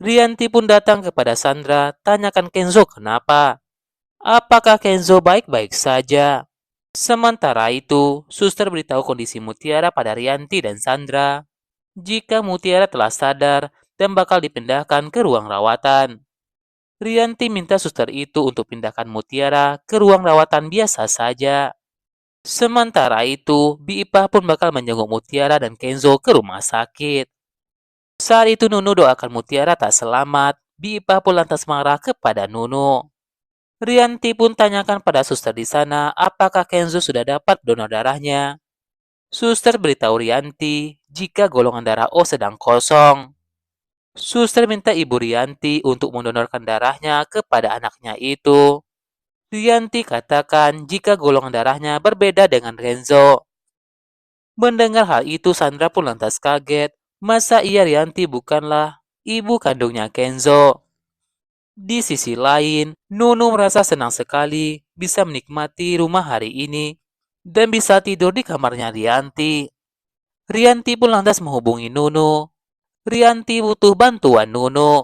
Rianti pun datang kepada Sandra, tanyakan Kenzo kenapa. Apakah Kenzo baik-baik saja? Sementara itu, suster beritahu kondisi Mutiara pada Rianti dan Sandra. Jika Mutiara telah sadar dan bakal dipindahkan ke ruang rawatan. Rianti minta suster itu untuk pindahkan Mutiara ke ruang rawatan biasa saja. Sementara itu, Bi Ipah pun bakal menjenguk Mutiara dan Kenzo ke rumah sakit. Saat itu Nunu doakan Mutiara tak selamat. Bi Ipah pun lantas marah kepada Nunu. Rianti pun tanyakan pada suster di sana apakah Kenzo sudah dapat donor darahnya. Suster beritahu Rianti jika golongan darah O sedang kosong. Suster minta Ibu Rianti untuk mendonorkan darahnya kepada anaknya itu. Rianti katakan jika golongan darahnya berbeda dengan Renzo. Mendengar hal itu Sandra pun lantas kaget. Masa iya Rianti bukanlah ibu kandungnya Kenzo? Di sisi lain, Nunu merasa senang sekali bisa menikmati rumah hari ini dan bisa tidur di kamarnya Rianti. Rianti pun lantas menghubungi Nunu. Rianti butuh bantuan Nunu.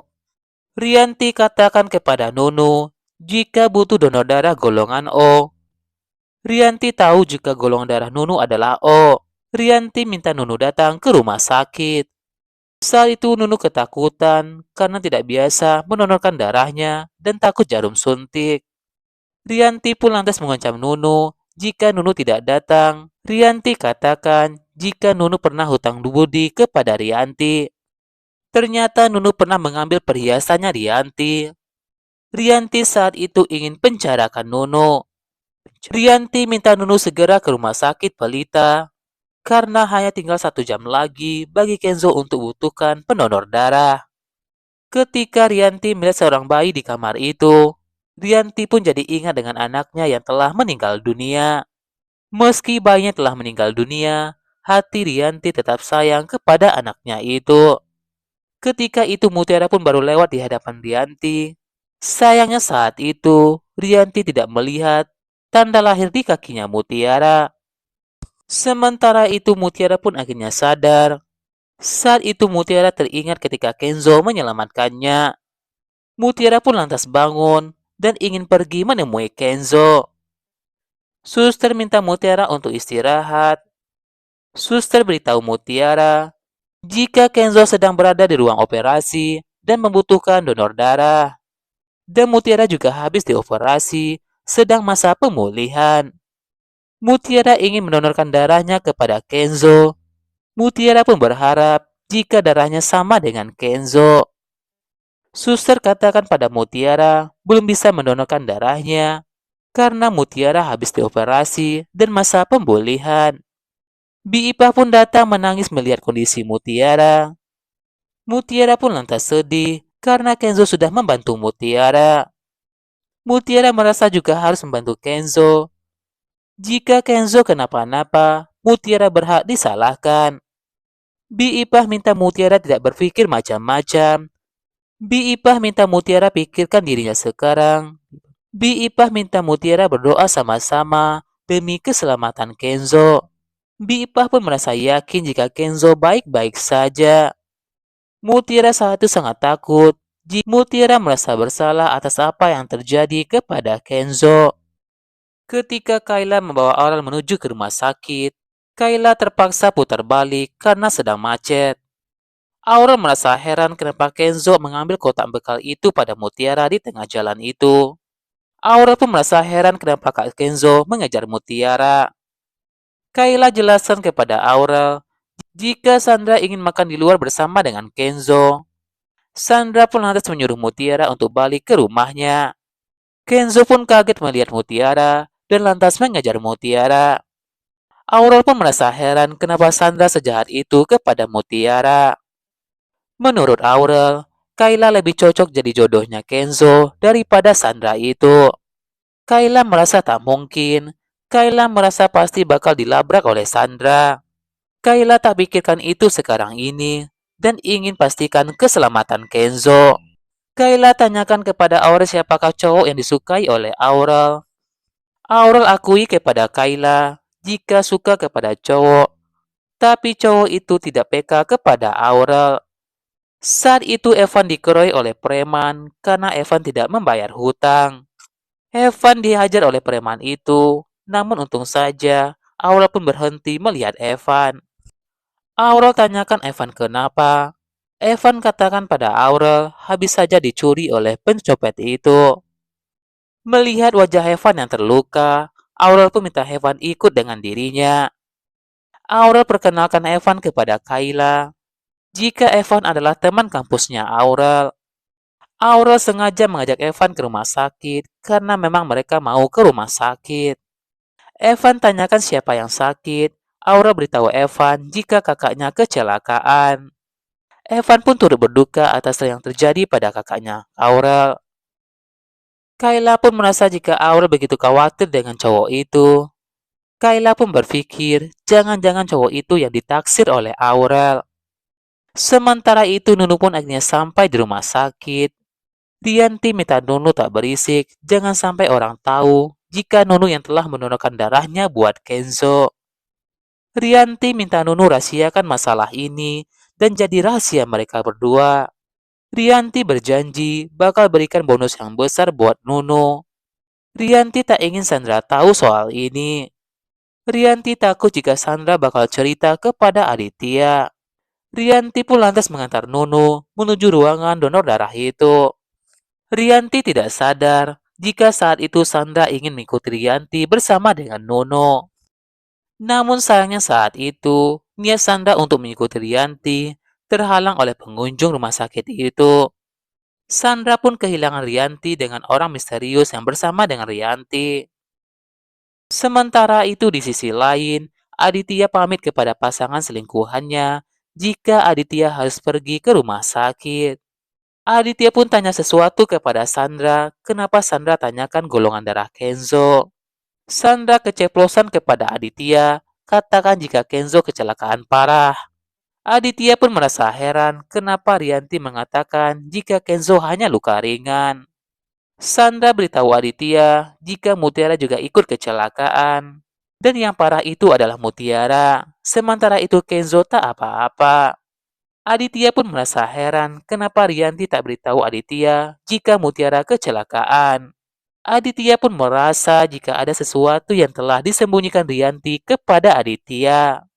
Rianti katakan kepada Nunu jika butuh donor darah golongan O. Rianti tahu jika golongan darah Nunu adalah O. Rianti minta Nunu datang ke rumah sakit. Saat itu Nunu ketakutan karena tidak biasa mendonorkan darahnya dan takut jarum suntik. Rianti pun lantas mengancam Nunu jika Nunu tidak datang. Rianti katakan jika Nunu pernah hutang budi kepada Rianti. Ternyata Nunu pernah mengambil perhiasannya Rianti. Rianti saat itu ingin penjarakan Nunu. Rianti minta Nunu segera ke rumah sakit Pelita karena hanya tinggal 1 jam lagi bagi Kenzo untuk butuhkan pendonor darah. Ketika Rianti melihat seorang bayi di kamar itu, Rianti pun jadi ingat dengan anaknya yang telah meninggal dunia. Meski bayinya telah meninggal dunia, hati Rianti tetap sayang kepada anaknya itu. Ketika itu Mutiara pun baru lewat di hadapan Rianti. Sayangnya saat itu, Rianti tidak melihat tanda lahir di kakinya Mutiara. Sementara itu Mutiara pun akhirnya sadar. Saat itu Mutiara teringat ketika Kenzo menyelamatkannya. Mutiara pun lantas bangun dan ingin pergi menemui Kenzo. Suster minta Mutiara untuk istirahat. Suster beritahu Mutiara jika Kenzo sedang berada di ruang operasi dan membutuhkan donor darah. Dan Mutiara juga habis dioperasi, sedang masa pemulihan. Mutiara ingin mendonorkan darahnya kepada Kenzo. Mutiara pun berharap jika darahnya sama dengan Kenzo. Suster katakan pada Mutiara belum bisa mendonorkan darahnya karena Mutiara habis dioperasi dan masa pemulihan. Bi Ipah pun datang menangis melihat kondisi Mutiara. Mutiara pun lantas sedih karena Kenzo sudah membantu Mutiara. Mutiara merasa juga harus membantu Kenzo. Jika Kenzo kenapa-napa, Mutiara berhak disalahkan. Bi Ipah minta Mutiara tidak berpikir macam-macam. Bi Ipah minta Mutiara pikirkan dirinya sekarang. Bi Ipah minta Mutiara berdoa sama-sama demi keselamatan Kenzo. Bi Ipah pun merasa yakin jika Kenzo baik-baik saja. Mutiara saat itu sangat takut. Mutiara merasa bersalah atas apa yang terjadi kepada Kenzo. Ketika Kayla membawa Aurel menuju ke rumah sakit, Kayla terpaksa putar balik karena sedang macet. Aurel merasa heran kenapa Kenzo mengambil kotak bekal itu pada Mutiara di tengah jalan itu. Aurel pun merasa heran kenapa Kak Kenzo mengejar Mutiara. Kayla jelaskan kepada Aurel jika Sandra ingin makan di luar bersama dengan Kenzo. Sandra pun lantas menyuruh Mutiara untuk balik ke rumahnya. Kenzo pun kaget melihat Mutiara dan lantas mengejar Mutiara. Aurel pun merasa heran kenapa Sandra sejahat itu kepada Mutiara. Menurut Aurel, Kayla lebih cocok jadi jodohnya Kenzo daripada Sandra itu. Kayla merasa tak mungkin. Kayla merasa pasti bakal dilabrak oleh Sandra. Kayla tak pikirkan itu sekarang ini dan ingin pastikan keselamatan Kenzo. Kayla tanyakan kepada Aurel siapakah cowok yang disukai oleh Aurel. Aurel akui kepada Kayla jika suka kepada cowok, tapi cowok itu tidak peka kepada Aurel. Saat itu Evan dikeroyok oleh preman karena Evan tidak membayar hutang. Evan dihajar oleh preman itu, namun untung saja Aurel pun berhenti melihat Evan. Aurel tanyakan Evan kenapa. Evan katakan pada Aurel habis saja dicuri oleh pencopet itu. Melihat wajah Evan yang terluka, Aurel pun minta Evan ikut dengan dirinya. Aurel perkenalkan Evan kepada Kayla. Jika Evan adalah teman kampusnya Aurel. Aurel sengaja mengajak Evan ke rumah sakit karena memang mereka mau ke rumah sakit. Evan tanyakan siapa yang sakit. Aurel beritahu Evan jika kakaknya kecelakaan. Evan pun turut berduka atas yang terjadi pada kakaknya, Aurel. Kayla pun merasa jika Aurel begitu khawatir dengan cowok itu. Kayla pun berpikir, jangan-jangan cowok itu yang ditaksir oleh Aurel. Sementara itu, Nunu pun akhirnya sampai di rumah sakit. Rianti minta Nunu tak berisik, jangan sampai orang tahu jika Nunu yang telah mendonorkan darahnya buat Kenzo. Rianti minta Nunu rahasiakan masalah ini dan jadi rahasia mereka berdua. Rianti berjanji bakal berikan bonus yang besar buat Nunu. Rianti tak ingin Sandra tahu soal ini. Rianti takut jika Sandra bakal cerita kepada Aditya. Rianti pun lantas mengantar Nunu menuju ruangan donor darah itu. Rianti tidak sadar jika saat itu Sandra ingin mengikuti Rianti bersama dengan Nunu. Namun sayangnya saat itu, niat Sandra untuk mengikuti Rianti terhalang oleh pengunjung rumah sakit itu. Sandra pun kehilangan Rianti dengan orang misterius yang bersama dengan Rianti. Sementara itu di sisi lain, Aditya pamit kepada pasangan selingkuhannya jika Aditya harus pergi ke rumah sakit. Aditya pun tanya sesuatu kepada Sandra, kenapa Sandra tanyakan golongan darah Kenzo. Sandra keceplosan kepada Aditya, katakan jika Kenzo kecelakaan parah. Aditya pun merasa heran kenapa Rianti mengatakan jika Kenzo hanya luka ringan. Sandra beritahu Aditya jika Mutiara juga ikut kecelakaan. Dan yang parah itu adalah Mutiara, sementara itu Kenzo tak apa-apa. Aditya pun merasa heran kenapa Rianti tak beritahu Aditya jika Mutiara kecelakaan. Aditya pun merasa jika ada sesuatu yang telah disembunyikan Rianti kepada Aditya.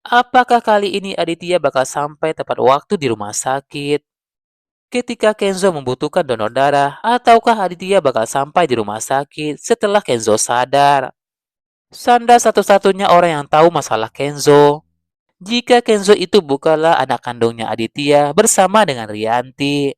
Apakah kali ini Aditya bakal sampai tepat waktu di rumah sakit? Ketika Kenzo membutuhkan donor darah, ataukah Aditya bakal sampai di rumah sakit setelah Kenzo sadar? Sandra satu-satunya orang yang tahu masalah Kenzo. Jika Kenzo itu bukanlah anak kandungnya Aditya bersama dengan Rianti.